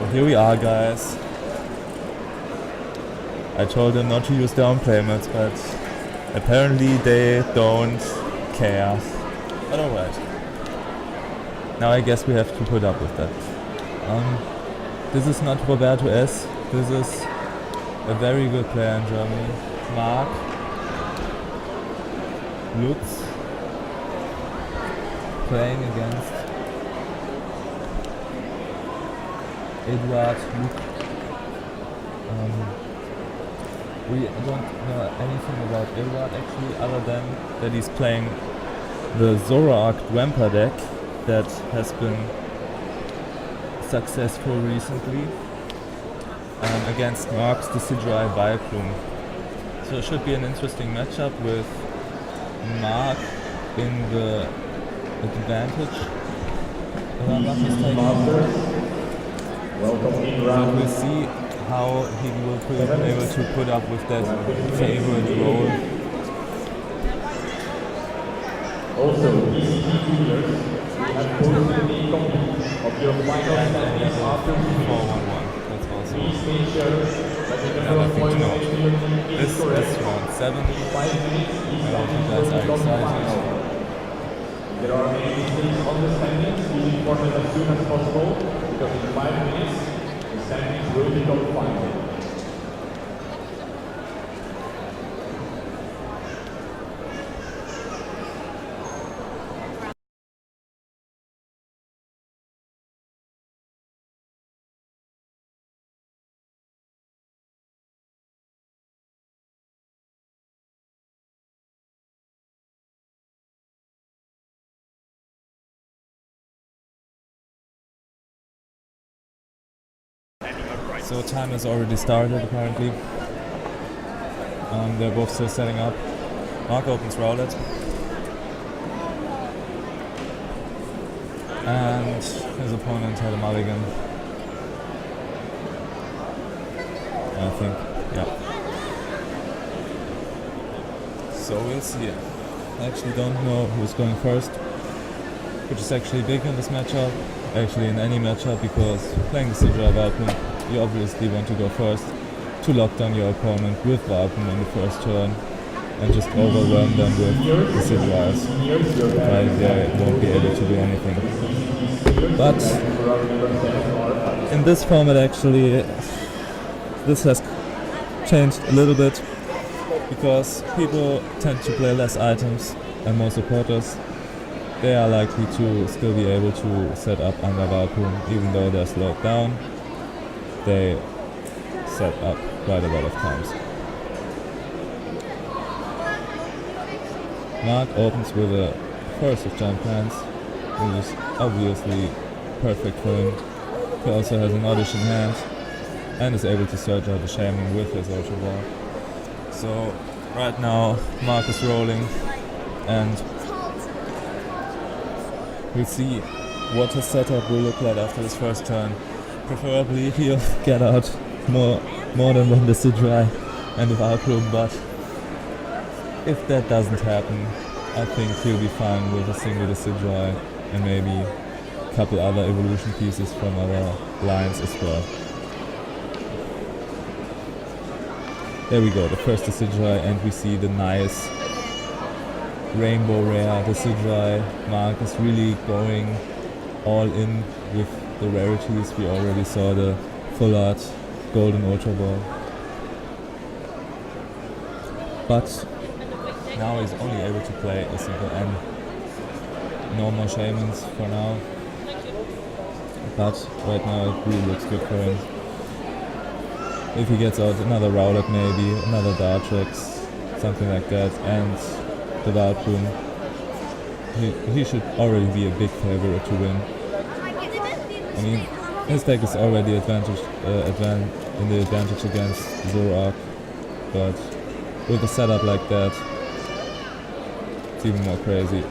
Well, here we are, guys. I told them not to use their own playmats, but apparently they don't care. But alright. Now I guess we have to put up with that. This is not Roberto S. This is a very good player in Germany. Marc Lutz playing against Eduard Luque. We don't know anything about Eduard actually, other than that he's playing the Zoroark Drampa deck that has been successful recently against Marc's Decidueye Vileplume. So it should be an interesting matchup with Marc in the advantage. If I'm not mistaken. So we'll see how he will be able to put up with that favorite role. Also, ECT users have posted the copy of your final standings after 4-1-1. That's also please make sure that the number of points in your team is correct. This is round 7. 5 minutes each I hope you standing guys will are become excited. final. If there are any mistakes on the standings, please inform us as soon as possible, because in 5 minutes, the standings will become final. So time has already started apparently. They're both still setting up. Marc opens Rowlet. And his opponent had a mulligan. I think, yeah. So we'll see. I actually don't know who's going first, which is actually big in this matchup. Actually in any matchup, because playing the Decidueye Vileplume, you obviously want to go first to lock down your opponent with Vileplume in the first turn and just overwhelm them with Decidueyes. Otherwise they won't be able to do anything. But in this format actually, this has changed a little bit, because people tend to play less items and more supporters. They are likely to still be able to set up under Vileplume, even though they're slowed down. They set up quite a lot of times. Marc opens with a first of giant plants, which is obviously perfect for him. He also has an Oddish in hand and is able to search out the Shaman with his Ultra Ball. So right now Marc is rolling, and we'll see what his setup will look like after his first turn. Preferably he'll get out more than one Decidueye and a Vileplume, but if that doesn't happen, I think he'll be fine with a single Decidueye and maybe a couple other evolution pieces from other lines as well. There we go, the first Decidueye, and we see the nice rainbow rare Decidueye. Marc is really going all in with the rarities. We already saw the full art golden Ultra Ball. But now he's only able to play a single N. No more Shamans for now. But right now it really looks good for him. If he gets out another Rowlet maybe, another Dartrix, something like that, and the Vileplume, he should already be a big favorite to win. I mean, his deck is already in the advantage against Zoroark, but with a setup like that, it's even more crazy.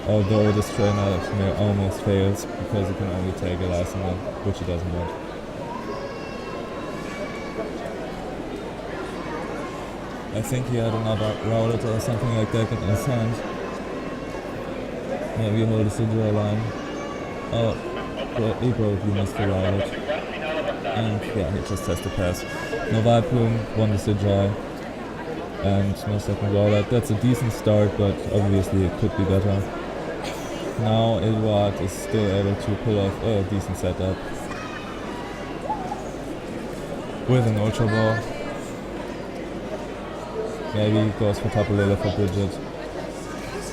Although this trainer may almost fails because he can only take a Lysander, which he doesn't want. I think he had another Rowlet or something like that in his hand. Maybe hold a Decidueye line. Oh, he probably missed the Rowlet. And yeah, he just has to pass. No Vileplume, one Decidueye, and no second Rowlet. That's a decent start, but obviously it could be better. Now Eduard is still able to pull off a decent setup with an Ultra Ball. Maybe he goes for Tapu Lele for Bridget.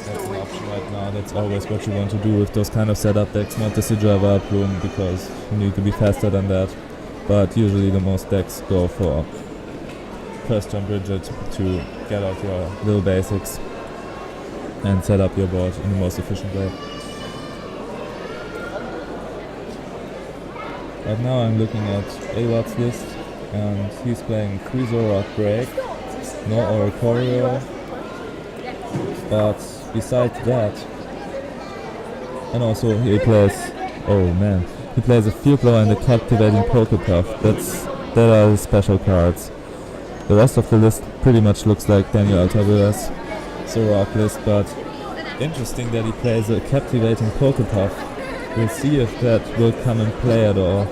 That's an option right now. That's always what you want to do with those kind of setup decks, not Decidueye Vileplume, because you need to be faster than that. But usually the most decks go for first turn Bridget to get out your little basics and set up your board in the most efficient way. Right now I'm looking at Eduard's list, and he's playing 3 Zoroark Break, no Oricorio, but besides that, and also he plays, oh man, he plays a Field Blower and a Captivating Pokepuff. That are his special cards. The rest of the list pretty much looks like Daniel Altavilla's Zoroark list, but interesting that he plays a Captivating Pokepuff. We'll see if that will come in play at all.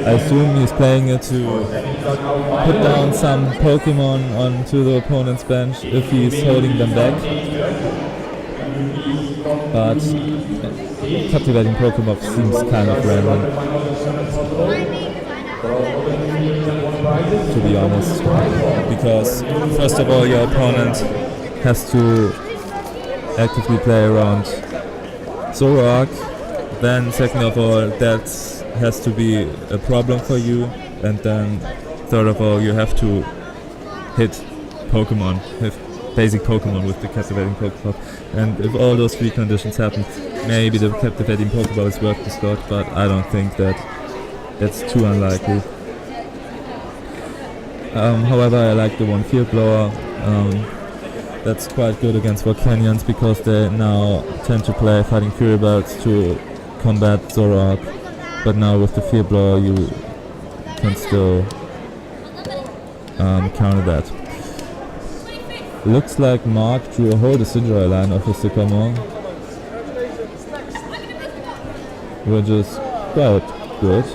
I assume he's playing it to put down some Pokemon onto the opponent's bench if he's holding them back. But Captivating Pokemon seems kind of random, to be honest, because first of all your opponent has to actively play around Zoroark, then second of all that has to be a problem for you, and then third of all you have to hit Pokemon, hit basic Pokemon with the Captivating Pokeball. And if all those 3 conditions happen, maybe the Captivating Pokeball is worth the slot, but I don't think that's too unlikely. However, I like the one Field Blower. That's quite good against Volcanions because they now tend to play Fighting Fury Belts to combat Zoroark, but now with the Field Blower you can still counter that. Looks like Marc drew a whole Decidueye line off his Sycamore, which is quite good,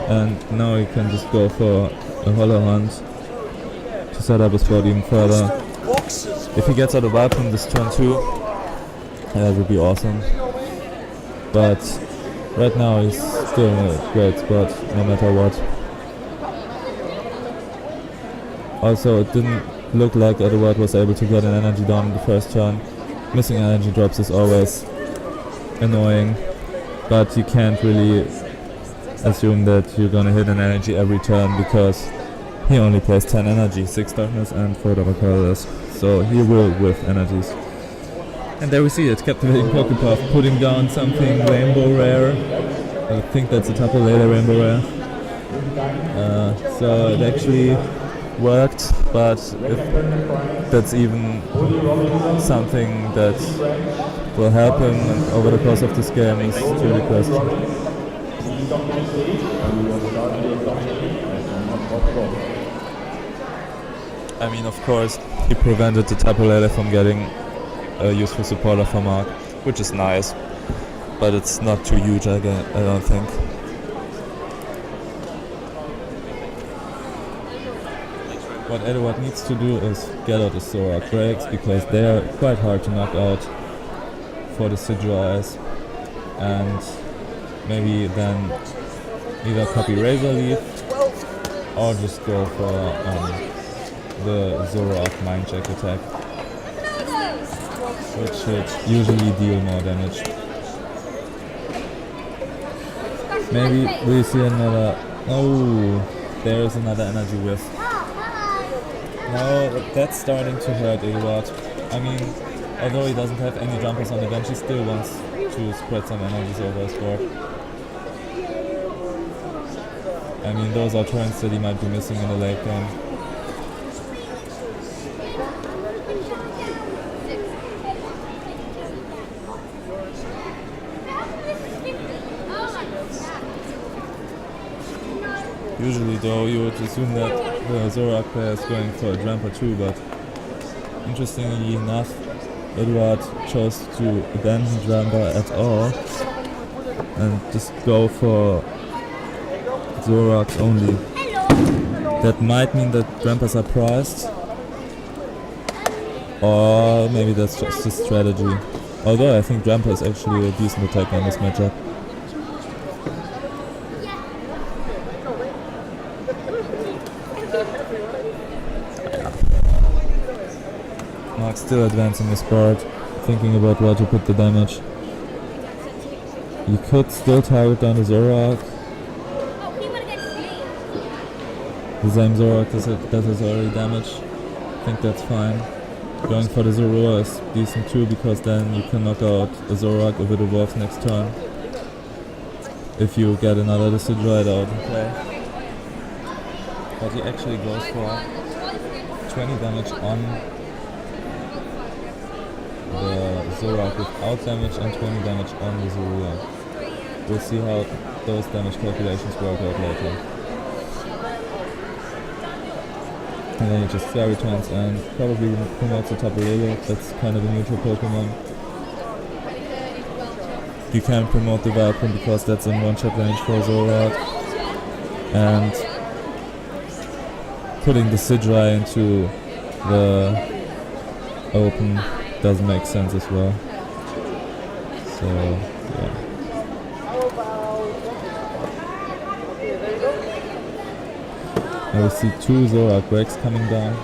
and now he can just go for a Hollow Hunt to set up his board even further. If he gets out of Vileplume this turn too, that would be awesome. But right now he's still in a great spot, no matter what. Also, it didn't look like Eduard was able to get an energy down in the first turn. Missing energy drops is always annoying, but you can't really assume that you're gonna hit an energy every turn because he only plays 10 energy, 6 darkness and 4 double colorless, so he will with energies. And there we see it, Captivating Pokepuff putting down something Rainbow Rare. I think that's a Tapu Lele Rainbow Rare. So it actually worked, but if that's even something that will help him over the course of this game is to the question. I mean, of course, he prevented the Tapu Lele from getting a useful supporter for Marc, which is nice, but it's not too huge, I don't think. What Eduard needs to do is get out the Zoroark breaks because they are quite hard to knock out for the Decidueyes, and maybe then either copy Razor Leaf or just go for the Zoroark Mind Check attack, which should usually deal more damage. Maybe we see another. Oh, there is another energy whiff. No, that's starting to hurt Eduard. I mean, although he doesn't have any jumpers on the bench, he still wants to spread some energies over his board. I mean, those are turns that he might be missing in the late game. Usually though, you would assume that the Zoroark player is going for a Drampa too, but interestingly enough, Eduard chose to abandon Drampa at all and just go for Zoroarks only. That might mean that Drampas are priced, or maybe that's just a strategy. Although I think Drampa is actually a decent attacker in this matchup. Marc's still advancing his board, thinking about where to put the damage. You could still target down the Zoroark. The same Zoroark that has already damage. I think that's fine. Going for the Zoroark is decent too, because then you can knock out a Zoroark if it evolves next turn. If you get another Decidueye out in play. But he actually goes for 20 damage on the Zoroark without damage and 20 damage on the Zoroark. We'll see how those damage calculations work out later. And then he just fairy turns and probably promotes the Tapu Lele. That's kind of a neutral Pokemon. You can promote the Vileplume because that's in one-shot range for Zoroark. And putting the Decidueye into the open doesn't make sense as well. So, yeah. Now we see two Zoroark breaks coming down.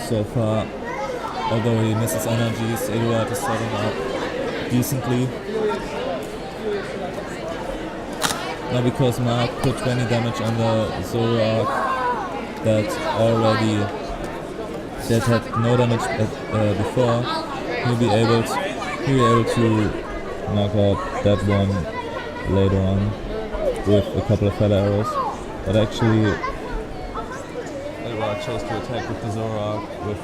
So far, although he misses energies, Eduard is setting up decently. Now because Marc put 20 damage on the Zoroark that had no damage before, he'll be able to knock out that one later on with a couple of feather arrows. But actually, Eduard chose to attack with the Zoroark with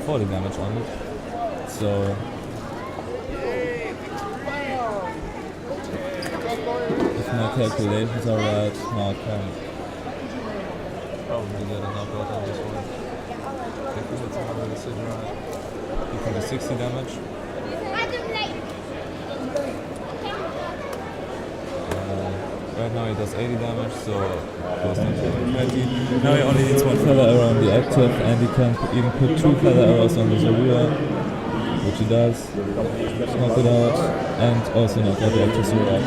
40 damage on it. So if my calculations are right, Marc can probably get a knockout on this one. If he hits another Decidueye, he can do 60 damage. Right now he does 80 damage, so goes down to 20. Now he only needs one feather arrow on the active, and he can even put two feather arrows on the Zoroark, which he does. Knock it out, and also knock out the active Zoroark.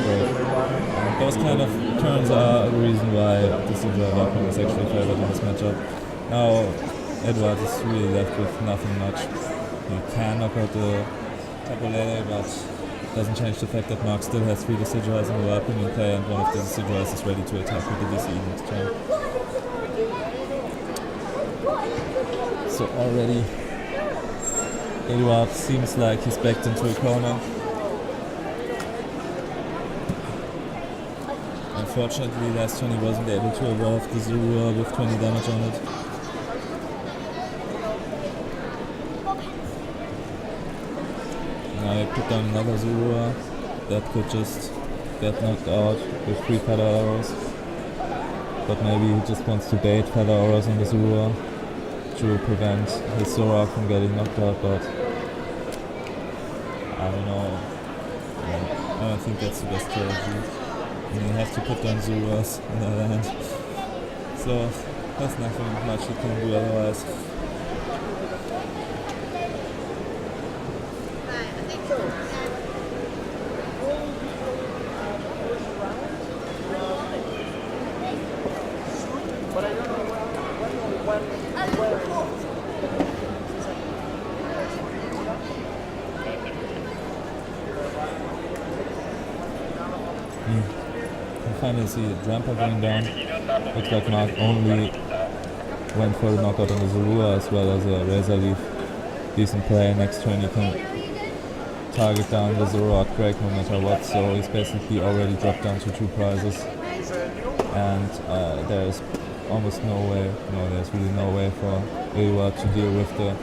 Those kind of turns are the reason why the Decidueye is actually favored in this matchup. Now Eduard is really left with nothing much. He can knock out the Tapu Lele, but doesn't change the fact that Marc still has 3 Decidueyes in the Vileplume in play, and one of the Decidueyes is ready to attack with the DCE next turn. So already Eduard seems like he's backed into a corner. Unfortunately, last turn he wasn't able to evolve the Zoroark with 20 damage on it. Now I put down another Zoroark that could just get knocked out with 3 feather arrows. But maybe he just wants to bait feather arrows on the Zoroark to prevent his Zoroark from getting knocked out, but I don't know. I don't think that's the best strategy. And you have to put down Zoroarks in the other hand. So there's nothing much you can do otherwise. Finally see Drampa going down. Looks like Marc only went for the knockout on the Zoroark as well as a Razor Leaf. Decent play. Next turn you can target down the Zoroark break no matter what, so he's basically already dropped down to 2 prizes. And there's almost no way, there's really no way for Eduard to deal with the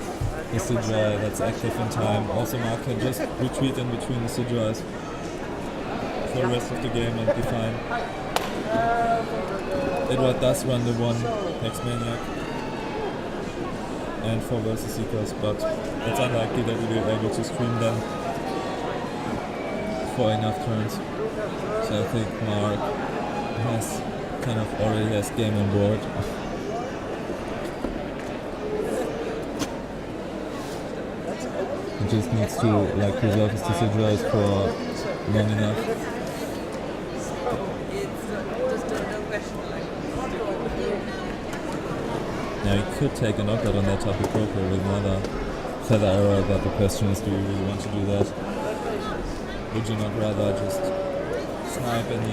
Decidueye that's active in time. Also Marc can just retreat in between the Decidueyes for the rest of the game and be fine. Eduard does run the 1 Hex Maniac and 4 Versus Seekers, but it's unlikely that he will be able to screen them for enough turns. So I think Marc has kind of already has game on board. He just needs to like preserve his Decidueye for long enough. Now he could take a knockout on that Tapu Koko with another feather arrow, but the question is, do you really want to do that? Would you not rather just snipe any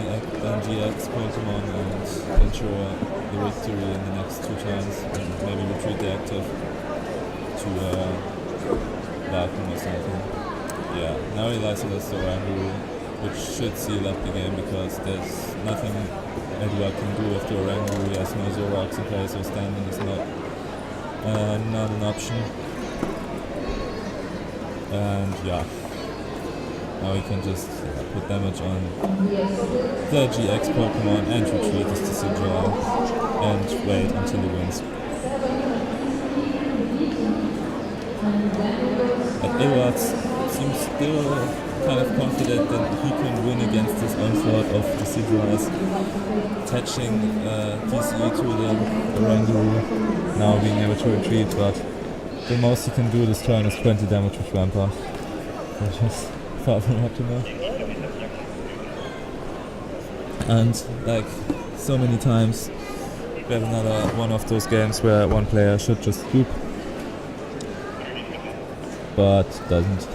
GX Pokemon and ensure the victory in the next 2 turns and maybe retreat the active to Vileplume or something? Yeah, now he lies with Zoroark, which should seal up the game because there's nothing Eduard can do with the Orangu. He has no Zoroarks in place, so standing is not an option. And yeah, now he can just put damage on the GX Pokemon and retreat his Decidueye and wait until he wins. But Eduard seems still kind of confident that he can win against this onslaught of Decidueyes, attaching DCE to the Orangu, now being able to retreat, but the most he can do this turn is 20 damage with Drampa, which is far from optimal. And like so many times, we have another one of those games where one player should just scoop, but doesn't.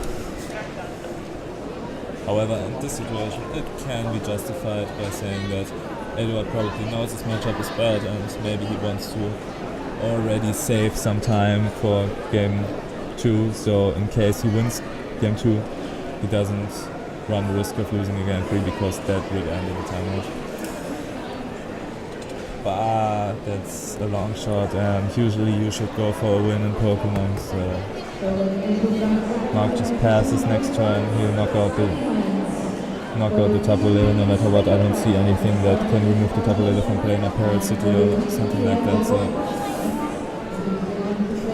However, in this situation, it can be justified by saying that Eduard probably knows his matchup is bad and maybe he wants to already save some time for game 2, so in case he wins game 2, he doesn't run the risk of losing a game 3 because that would end in a timeout. But that's a long shot, and usually you should go for a win in Pokemon, so Marc just passes next turn, he'll knock out the Tapu Lele no matter what. I don't see anything that can remove the Tapu Lele from playing a Parrot City or something like that, so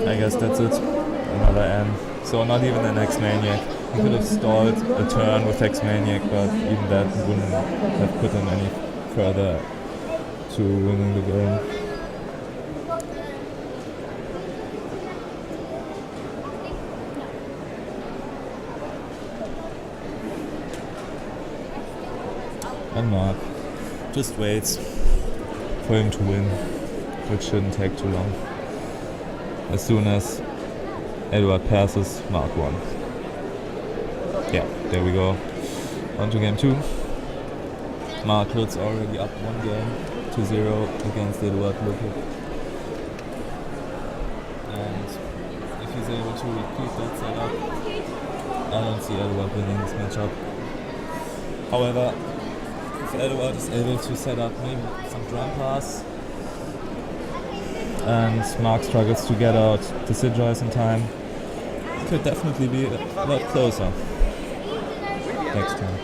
I guess that's it. Another N. So not even an X-Maniac. He could have stalled a turn with X-Maniac, but even that wouldn't have put him any further to winning the game. And Marc just waits for him to win, which shouldn't take too long. As soon as Eduard passes, Marc won. Yeah, there we go. On to game 2. Marc Lutz already up 1 game to 0 against Eduard Luque. And if he's able to repeat that setup, I don't see Eduard winning this matchup. However, if Eduard is able to set up maybe some Drampas and Marc struggles to get out Decidueye in time, it could definitely be a lot closer next time.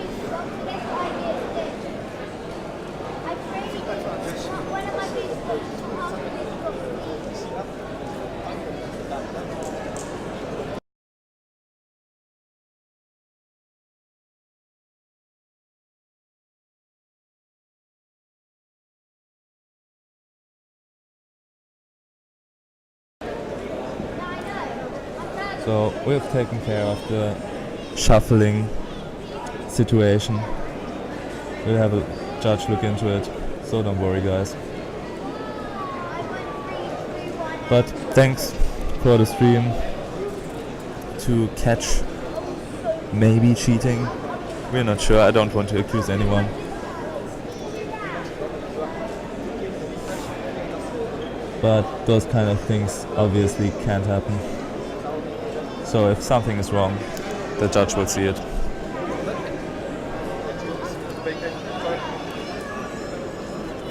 So we've taken care of the shuffling situation. We'll have a judge look into it, so don't worry guys. But thanks for the stream to catch maybe cheating. We're not sure, I don't want to accuse anyone. But those kind of things obviously can't happen. So if something is wrong, the judge will see it.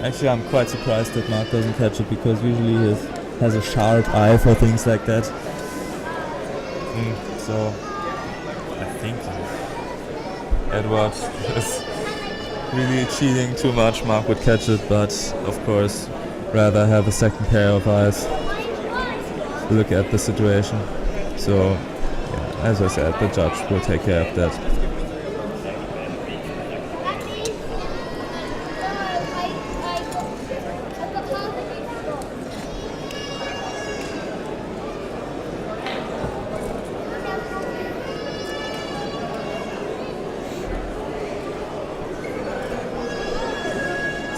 Actually, I'm quite surprised that Marc doesn't catch it, because usually he has a sharp eye for things like that. So I think Eduard is really cheating too much. Marc would catch it, but of course rather have a second pair of eyes to look at the situation. So, yeah, as I said, the judge will take care of that.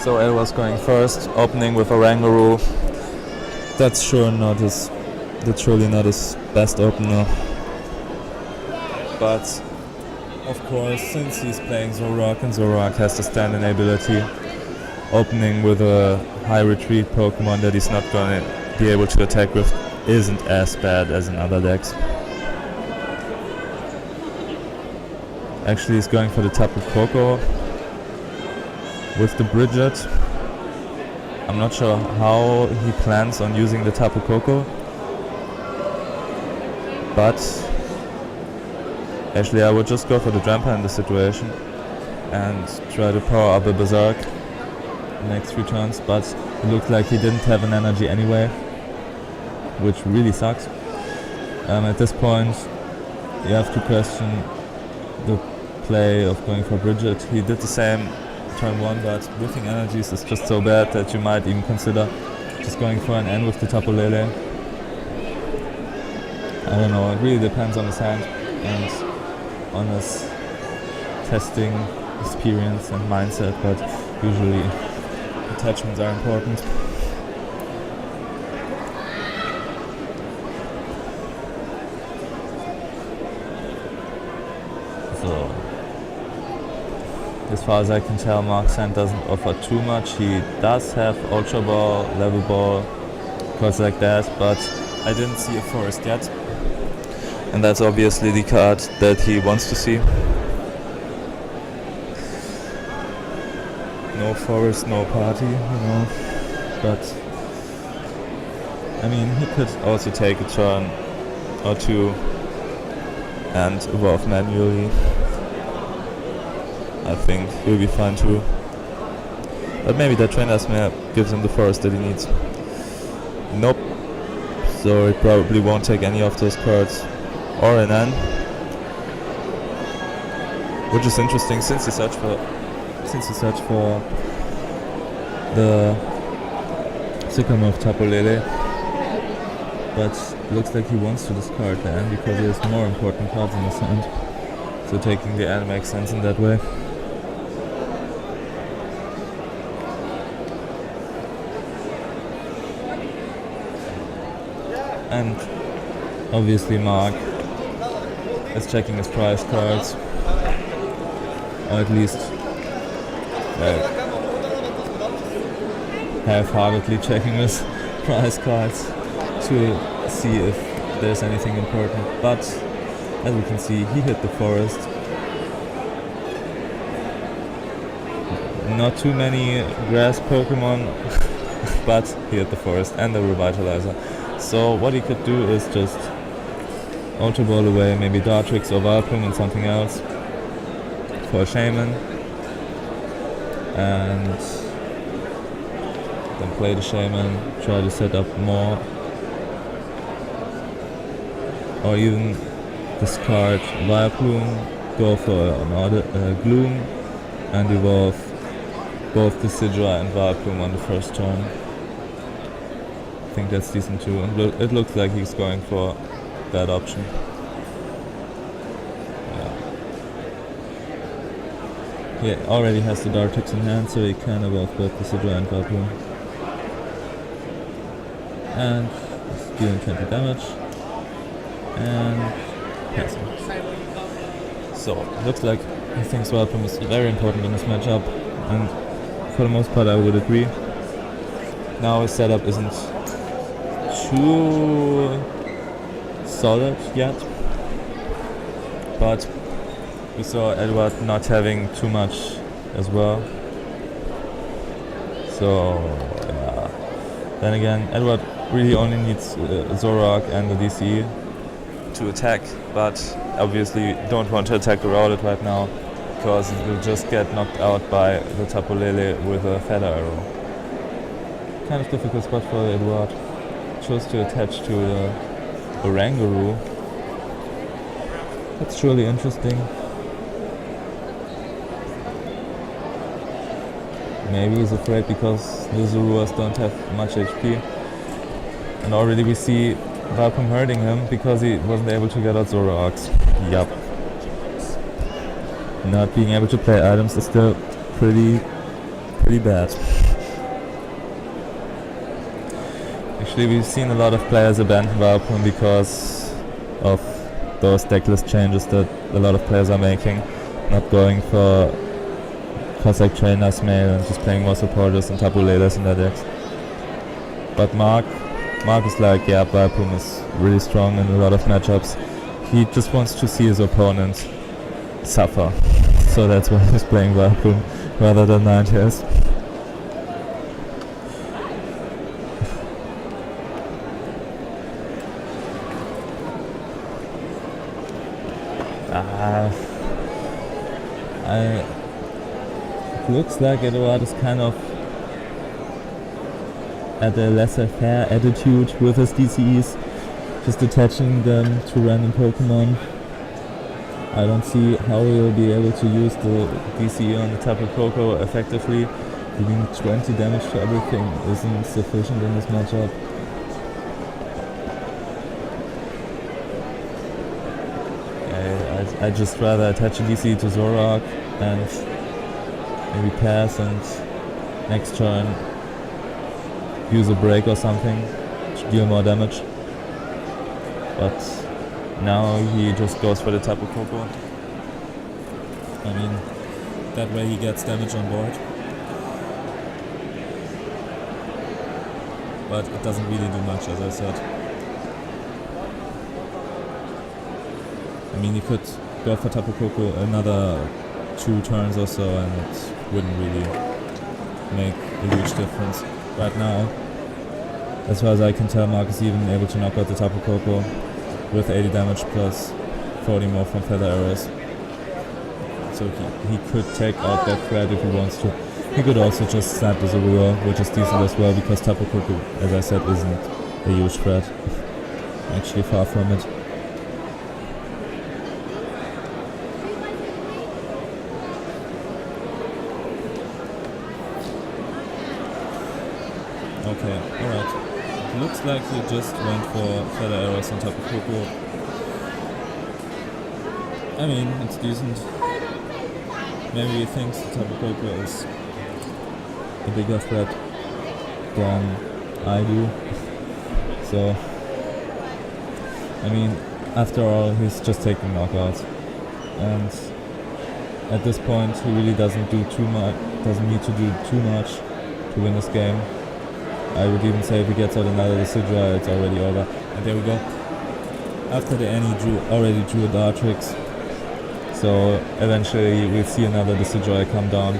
So Eduard's going first, opening with Oranguru. That's surely not his best opener. But of course, since he's playing Zoroark and Zoroark has the stand-in ability, opening with a high retreat Pokemon that he's not gonna be able to attack with isn't as bad as in other decks. Actually, he's going for the Tapu Koko with the Bridget. I'm not sure how he plans on using the Tapu Koko, but actually I would just go for the Drampa in this situation and try to power up a Berserk the next 3 turns, but it looked like he didn't have an energy anyway, which really sucks. At this point you have to question the play of going for Bridget. He did the same turn 1, but whiffing energies is just so bad that you might even consider just going for an N with the Tapu Lele. I don't know, it really depends on his hand and on his testing experience and mindset, but usually attachments are important. So, as far as I can tell, Mark Sand doesn't offer too much. He does have Ultra Ball, Level Ball, cards like that, but I didn't see a Forest yet. And that's obviously the card that he wants to see. No Forest, no Party, But, I mean, he could also take a turn or 2 and evolve manually. I think he'll be fine too. But maybe that Trainer's Map gives him the Forest that he needs. Nope. So he probably won't take any of those cards. Or an N. Which is interesting since he searched for the Sycamore of Tapu Lele. But looks like he wants to discard the N because he has more important cards in his hand. So taking the N makes sense in that way. And obviously Mark is checking his prize cards, or at least half-heartedly checking his prize cards to see if there's anything important. But as we can see, he hit the Forest. Not too many grass Pokemon, but he hit the Forest and the Revitalizer. So what he could do is just Ultra Ball away, maybe Dartrix or Vileplume and something else for a Shaman, and then play the Shaman, try to set up more, or even discard Vileplume, go for an Gloom, and evolve both Decidueye and Vileplume on the first turn. I think that's decent too, and it looks like he's going for that option. Yeah. He already has the Dartrix in hand, so he can evolve both Decidueye and Vileplume. And he's dealing 20 damage. And passing. So, looks like he thinks Vileplume is very important in this matchup, and for the most part I would agree. Now his setup isn't too solid yet, but we saw Eduard not having too much as well. So yeah. Then again, Eduard really only needs Zoroark and the DCE to attack, but obviously you don't want to attack the Rowlet right now because it will just get knocked out by the Tapu Lele with a Feather Arrow. Kind of difficult spot for Eduard. Chose to attach to the Oranguru. That's surely interesting. Maybe he's afraid because the Zoruas don't have much HP. And already we see Vileplume hurting him because he wasn't able to get out Zoroarks. Yup. Not being able to play items is still pretty pretty bad. Actually, we've seen a lot of players abandon Vileplume because of those decklist changes that a lot of players are making, not going for Cossack Trainers Mail and just playing more supporters and Tabulators in their decks. But Marc is like, yeah, Vileplume is really strong in a lot of matchups. He just wants to see his opponent suffer. So that's why he's playing Vileplume rather than 9TS. It looks like Eduard is kind of at a laissez-faire attitude with his DCEs, just attaching them to random Pokemon. I don't see how he'll be able to use the DCE on the Tapu Koko effectively. Giving 20 damage to everything isn't sufficient in this matchup. I'd just rather attach a DCE to Zoroark and maybe pass and next turn use a break or something to deal more damage. But now he just goes for the Tapu Koko. I mean, that way he gets damage on board. But it doesn't really do much, as I said. I mean, he could go for Tapu Koko another 2 turns or so and it wouldn't really make a huge difference. Right now, as far as I can tell, Marc is even able to knock out the Tapu Koko with 80 damage plus 40 more from Feather Arrows. So he could take out that threat if he wants to. He could also just snap the Zoroark, which is decent as well, because Tapu Koko, as I said, isn't a huge threat. Actually far from it. Okay, alright. Looks like he just went for Feather Arrows on Tapu Koko. I mean, it's decent. Maybe he thinks Tapu Koko is a bigger threat than I do. So, I mean, after all, he's just taking knockouts. And at this point, he really doesn't need to do too much to win this game. I would even say if he gets out another Decidueye, it's already over. And there we go. After the end, he already drew a Dartrix. So eventually we'll see another Decidueye come down.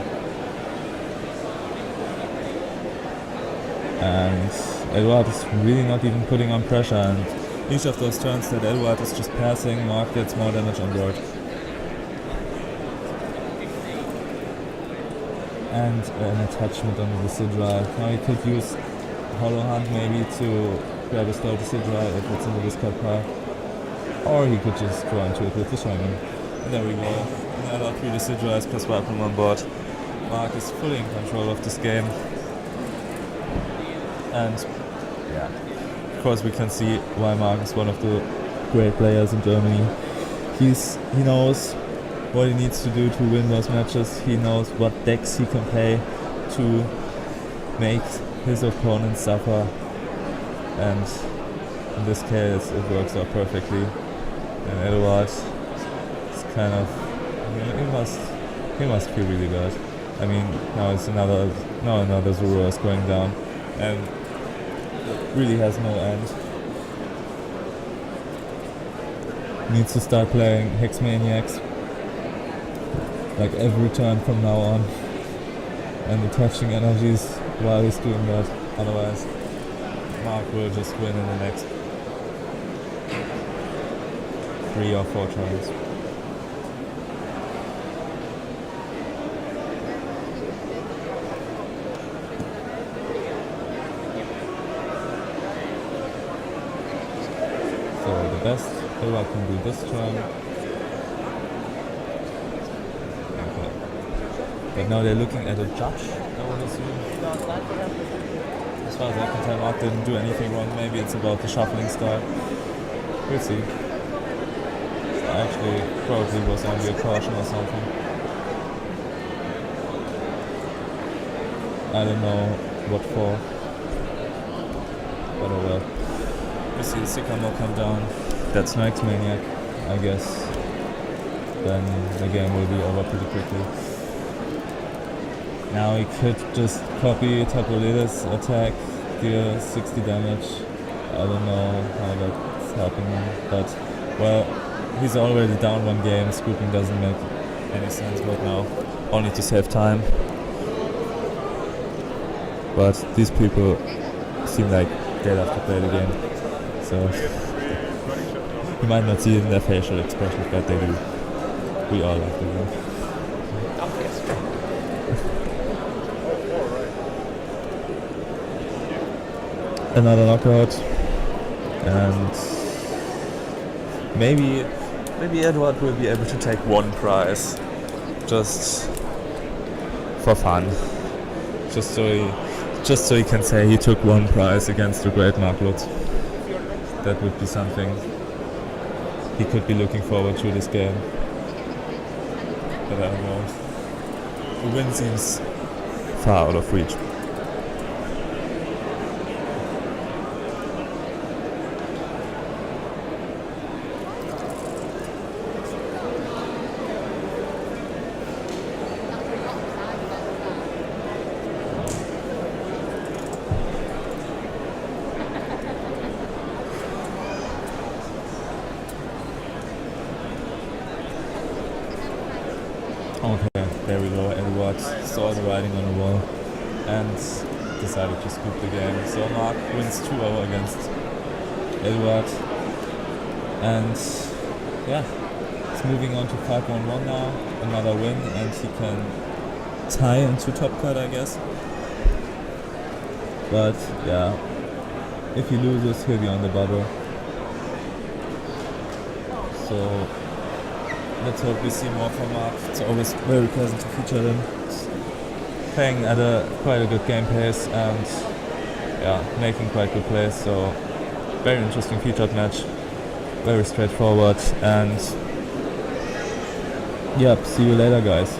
And Eduard is really not even putting on pressure. And each of those turns that Eduard is just passing, Marc gets more damage on board. And an attachment on the Decidueye. Now he could use Hollow Hunt maybe to grab a slow Decidueye if it's in the discard pile. Or he could just draw into it with the Shaman. And there we go. Another 3 Decidueyes plus Vileplume on board. Marc is fully in control of this game. And yeah, of course we can see why Marc is one of the great players in Germany. He knows what he needs to do to win those matches. He knows what decks he can play to make his opponent suffer, and in this case it works out perfectly. And Eduard is kind of, he must feel really bad. I mean, now another Zoroark is going down and really has no end. Needs to start playing Hex Maniacs like every turn from now on, and attaching energies while he's doing that. Otherwise, Marc will just win in the next 3 or 4 turns. So the best Eduard can do this turn. But now they're looking at a judge, I would assume. As far as I can tell, Marc didn't do anything wrong. Maybe it's about the shuffling style. We'll see. Actually, probably was only a caution or something. I don't know what for. But oh well. We see the Sycamore come down. That's next Maniac, I guess. Then the game will be over pretty quickly. Now he could just copy Tapolita's attack, deal 60 damage. I don't know how that's helping him, but well, he's already down one game. Scooping doesn't make any sense right now, only to save time. But these people seem like they love to play the game, so you might not see it in their facial expressions, but they do. We all love the game. Another knockout, and maybe Eduard will be able to take one prize, just for fun, just so he can say he took one prize against the great Marc Lutz. That would be something he could be looking forward to this game. But I don't know. The win seems far out of reach. Okay, there we go. Eduard saw the writing on the wall and decided to scoop the game. So Marc wins 2-0 against Eduard. And yeah, it's moving on to 5-1-1 now. Another win, and he can tie into top cut, I guess. But yeah, if he loses, he'll be on the bubble. So let's hope we see more from Marc. It's always very pleasant to feature him. He's playing at quite a good game pace and yeah, making quite good plays. So very interesting featured match, very straightforward, and yep, see you later guys.